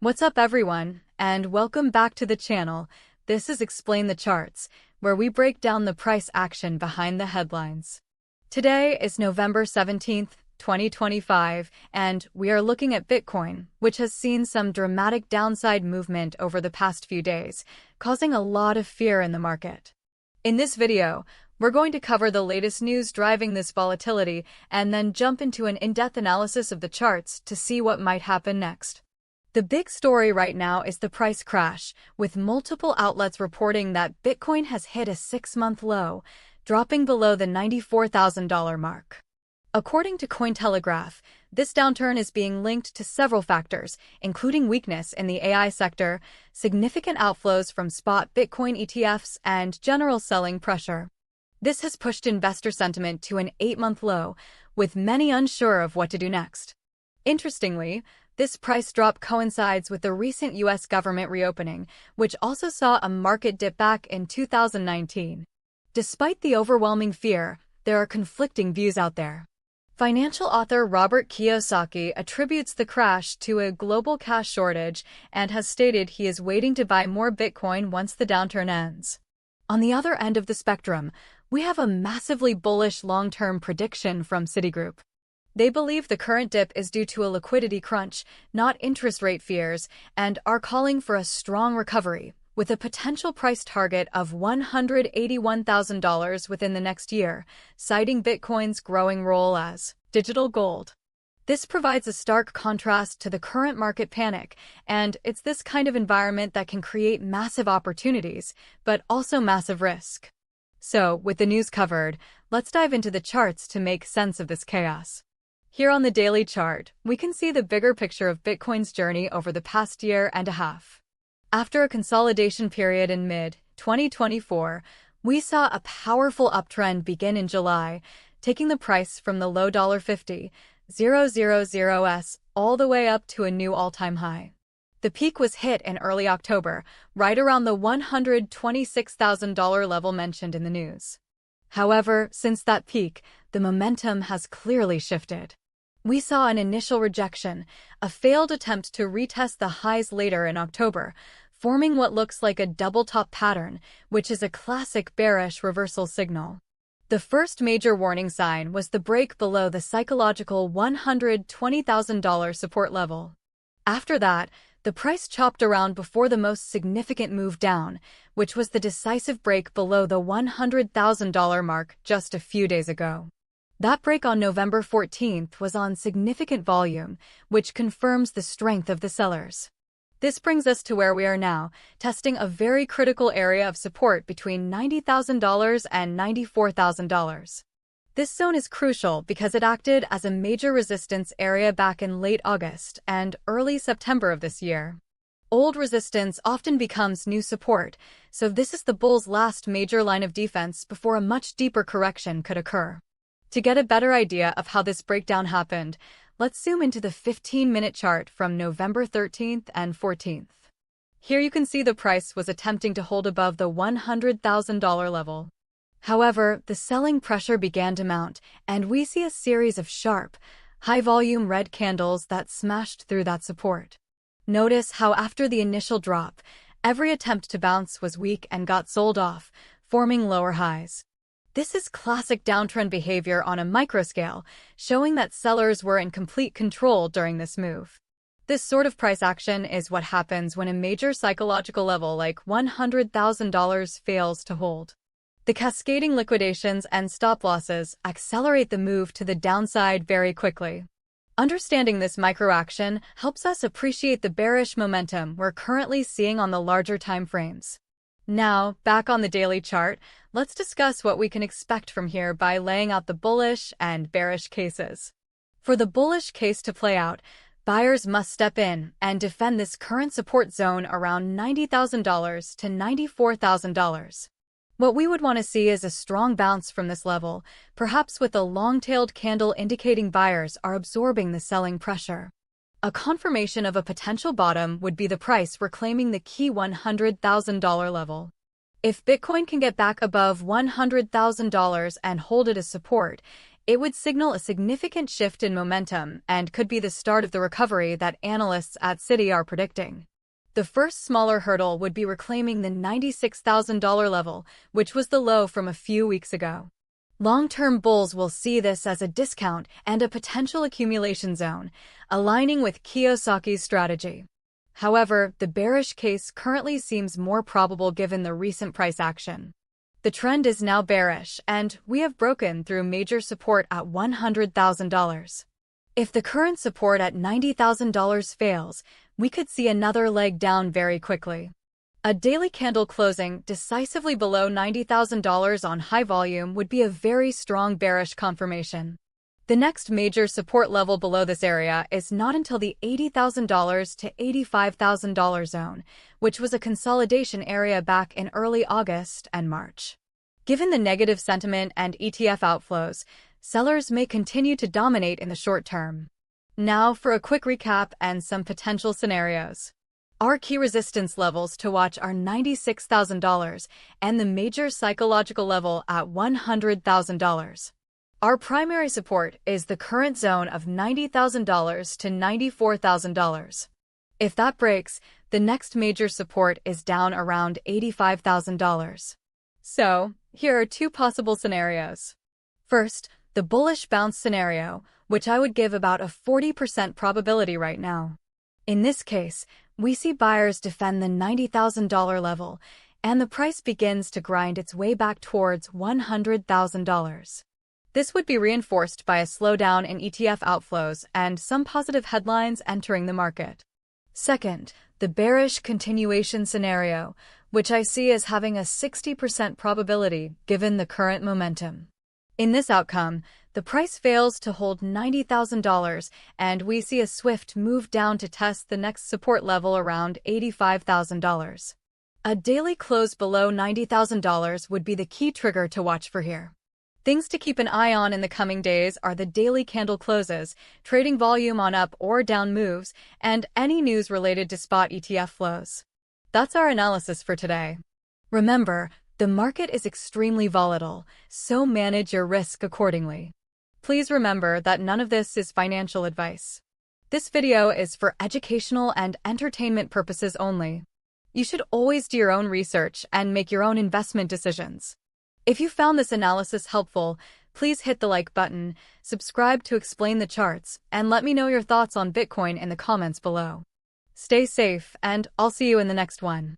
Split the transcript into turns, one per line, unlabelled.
What's up everyone, and welcome back to the channel. This is Explain the Charts, where we break down the price action behind the headlines. Today is November 17th, 2025, and we are looking at Bitcoin, which has seen some dramatic downside movement over the past few days, causing a lot of fear in the market. In this video, we're going to cover the latest news driving this volatility and then jump into an in-depth analysis of the charts to see what might happen next. The big story right now is the price crash, with multiple outlets reporting that Bitcoin has hit a 6-month low, dropping below the $94,000 mark. According to Cointelegraph, this downturn is being linked to several factors, including weakness in the AI sector, significant outflows from spot Bitcoin ETFs, and general selling pressure. This has pushed investor sentiment to an 8-month low, with many unsure of what to do next. Interestingly, this price drop coincides with the recent U.S. government reopening, which also saw a market dip back in 2019. Despite the overwhelming fear, there are conflicting views out there. Financial author Robert Kiyosaki attributes the crash to a global cash shortage and has stated he is waiting to buy more Bitcoin once the downturn ends. On the other end of the spectrum, we have a massively bullish long-term prediction from Citigroup. They believe the current dip is due to a liquidity crunch, not interest rate fears, and are calling for a strong recovery, with a potential price target of $181,000 within the next year, citing Bitcoin's growing role as digital gold. This provides a stark contrast to the current market panic, and it's this kind of environment that can create massive opportunities, but also massive risk. So, with the news covered, let's dive into the charts to make sense of this chaos. Here on the daily chart, we can see the bigger picture of Bitcoin's journey over the past year and a half. After a consolidation period in mid-2024, we saw a powerful uptrend begin in July, taking the price from the low $50,000s all the way up to a new all-time high. The peak was hit in early October, right around the $126,000 level mentioned in the news. However, since that peak, the momentum has clearly shifted. We saw an initial rejection, a failed attempt to retest the highs later in October, forming what looks like a double-top pattern, which is a classic bearish reversal signal. The first major warning sign was the break below the psychological $120,000 support level. After that, the price chopped around before the most significant move down, which was the decisive break below the $100,000 mark just a few days ago. That break on November 14th was on significant volume, which confirms the strength of the sellers. This brings us to where we are now, testing a very critical area of support between $90,000 and $94,000. This zone is crucial because it acted as a major resistance area back in late August and early September of this year. Old resistance often becomes new support, so this is the bull's last major line of defense before a much deeper correction could occur. To get a better idea of how this breakdown happened, let's zoom into the 15-minute chart from November 13th and 14th. Here you can see the price was attempting to hold above the $100,000 level. However, the selling pressure began to mount, and we see a series of sharp, high-volume red candles that smashed through that support. Notice how after the initial drop, every attempt to bounce was weak and got sold off, forming lower highs. This is classic downtrend behavior on a microscale, showing that sellers were in complete control during this move. This sort of price action is what happens when a major psychological level like $100,000 fails to hold. The cascading liquidations and stop losses accelerate the move to the downside very quickly. Understanding this microaction helps us appreciate the bearish momentum we're currently seeing on the larger time frames. Now, back on the daily chart, let's discuss what we can expect from here by laying out the bullish and bearish cases. For the bullish case to play out, buyers must step in and defend this current support zone around $90,000 to $94,000. What we would want to see is a strong bounce from this level, perhaps with a long-tailed candle indicating buyers are absorbing the selling pressure. A confirmation of a potential bottom would be the price reclaiming the key $100,000 level. If Bitcoin can get back above $100,000 and hold it as support, It would signal a significant shift in momentum and could be the start of the recovery that analysts at Citi are predicting. The first smaller hurdle would be reclaiming the $96,000 level, which was the low from a few weeks ago. Long-term bulls will see this as a discount and a potential accumulation zone, aligning with Kiyosaki's strategy. However, the bearish case currently seems more probable given the recent price action. The trend is now bearish, and we have broken through major support at $100,000. If the current support at $90,000 fails, we could see another leg down very quickly. A daily candle closing decisively below $90,000 on high volume would be a very strong bearish confirmation. The next major support level below this area is not until the $80,000 to $85,000 zone, which was a consolidation area back in early August and March. Given the negative sentiment and ETF outflows, sellers may continue to dominate in the short term. Now for a quick recap and some potential scenarios. Our key resistance levels to watch are $96,000 and the major psychological level at $100,000. Our primary support is the current zone of $90,000 to $94,000. If that breaks, the next major support is down around $85,000. So, here are two possible scenarios. First, the bullish bounce scenario, which I would give about a 40% probability right now. In this case, we see buyers defend the $90,000 level, and the price begins to grind its way back towards $100,000. This would be reinforced by a slowdown in ETF outflows and some positive headlines entering the market. Second, the bearish continuation scenario, which I see as having a 60% probability given the current momentum. In this outcome, the price fails to hold $90,000, and we see a swift move down to test the next support level around $85,000. A daily close below $90,000 would be the key trigger to watch for here. Things to keep an eye on in the coming days are the daily candle closes, trading volume on up or down moves, and any news related to spot ETF flows. That's our analysis for today. Remember, the market is extremely volatile, so manage your risk accordingly. Please remember that none of this is financial advice. This video is for educational and entertainment purposes only. You should always do your own research and make your own investment decisions. If you found this analysis helpful, please hit the like button, subscribe to Explain the Charts, and let me know your thoughts on Bitcoin in the comments below. Stay safe, and I'll see you in the next one.